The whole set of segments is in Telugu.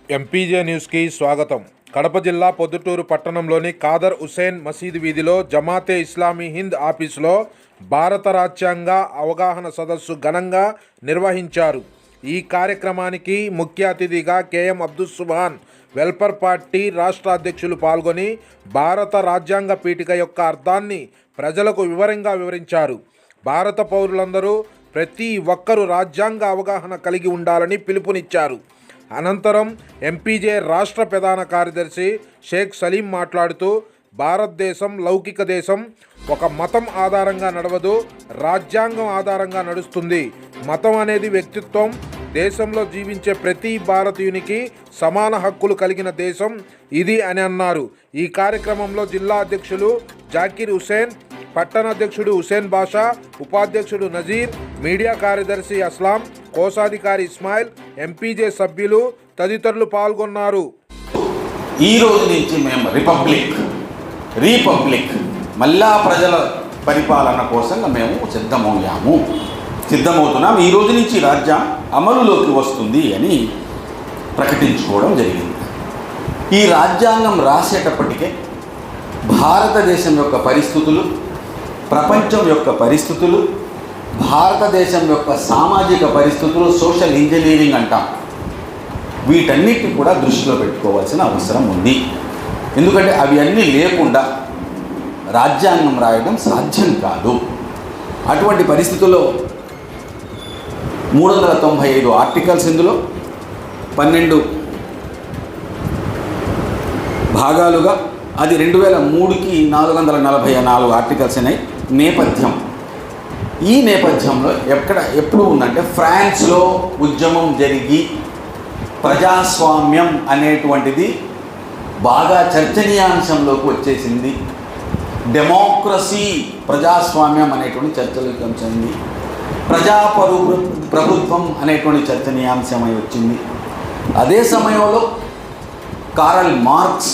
ఎంపీజే న్యూస్కి స్వాగతం. కడప జిల్లా పొద్దుటూరు పట్టణంలోని ఖాదర్ హుస్సేన్ మసీదు వీధిలో జమాతే ఇస్లామీ హింద్ ఆఫీసులో భారత రాజ్యాంగ అవగాహన సదస్సు ఘనంగా నిర్వహించారు. ఈ కార్యక్రమానికి ముఖ్య అతిథిగా కేఎం అబ్దుల్ సుబ్హాన్ వెల్ఫేర్ పార్టీ రాష్ట్ర అధ్యక్షులు పాల్గొని భారత రాజ్యాంగ పీఠిక యొక్క అర్థాన్ని ప్రజలకు వివరంగా వివరించారు. భారత పౌరులందరూ ప్రతి ఒక్కరూ రాజ్యాంగ అవగాహన కలిగి ఉండాలని పిలుపునిచ్చారు. అనంతరం ఎంపీజే రాష్ట్ర ప్రధాన కార్యదర్శి షేక్ సలీం మాట్లాడుతూ, భారతదేశం లౌకిక దేశం, ఒక మతం ఆధారంగా నడవదు, రాజ్యాంగం ఆధారంగా నడుస్తుంది. మతం అనేది వ్యక్తిత్వం. దేశంలో జీవించే ప్రతి భారతీయునికి సమాన హక్కులు కలిగిన దేశం ఇది అని అన్నారు. ఈ కార్యక్రమంలో జిల్లా అధ్యక్షులు జాకీర్ హుస్సేన్, పట్టణ అధ్యక్షుడు హుస్సేన్ బాషా, ఉపాధ్యక్షుడు నజీర్, మీడియా కార్యదర్శి అస్లాం, కోశాధికారి ఇస్మాయిల్, ఎంపీజే సభ్యులు తదితరులు పాల్గొన్నారు. ఈ రోజు నుంచి మేము రీపబ్లిక్ మళ్ళా ప్రజల పరిపాలన కోసం మేము సిద్ధమవుతున్నాం. ఈ రోజు నుంచి రాజ్యం అమలులోకి వస్తుంది అని ప్రకటించుకోవడం జరిగింది. ఈ రాజ్యాంగం రాసేటప్పటికే భారతదేశం యొక్క పరిస్థితులు, ప్రపంచం యొక్క పరిస్థితులు, భారతదేశం యొక్క సామాజిక పరిస్థితులు, సోషల్ ఇంజనీరింగ్ అంటాం, వీటన్నిటిని కూడా దృష్టిలో పెట్టుకోవాల్సిన అవసరం ఉంది. ఎందుకంటే అవి అన్నీ లేకుండా రాజ్యాంగం రాయడం సాధ్యం కాదు. అటువంటి పరిస్థితుల్లో 395 ఆర్టికల్స్, ఇందులో 12 భాగాలుగా, అది 2003కి 444 ఆర్టికల్స్ ఉన్నాయి. ఈ నేపథ్యంలో ఎప్పుడు ఉందంటే, ఫ్రాన్స్లో ఉద్యమం జరిగి ప్రజాస్వామ్యం అనేటువంటిది బాగా చర్చనీయాంశంలోకి వచ్చేసింది. డెమోక్రసీ, ప్రజాస్వామ్యం అనేటువంటి చర్చలోకి వచ్చింది. ప్రభుత్వం అనేటువంటి చర్చనీయాంశమై వచ్చింది. అదే సమయంలో కారల్ మార్క్స్,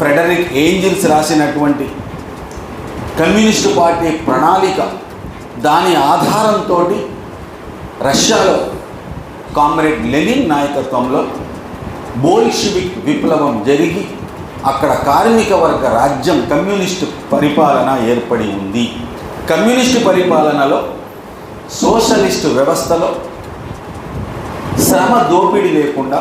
ఫ్రెడరిక్ ఏంజిల్స్ రాసినటువంటి కమ్యూనిస్టు పార్టీ ప్రణాళిక, దాని ఆధారంతో రష్యాలో కామ్రేడ్ లెనిన్ నాయకత్వంలో బోల్షివిక్ విప్లవం జరిగి అక్కడ కార్మిక వర్గ రాజ్యం, కమ్యూనిస్టు పరిపాలన ఏర్పడి ఉంది. కమ్యూనిస్టు పరిపాలనలో, సోషలిస్టు వ్యవస్థలో శ్రమ దోపిడీ లేకుండా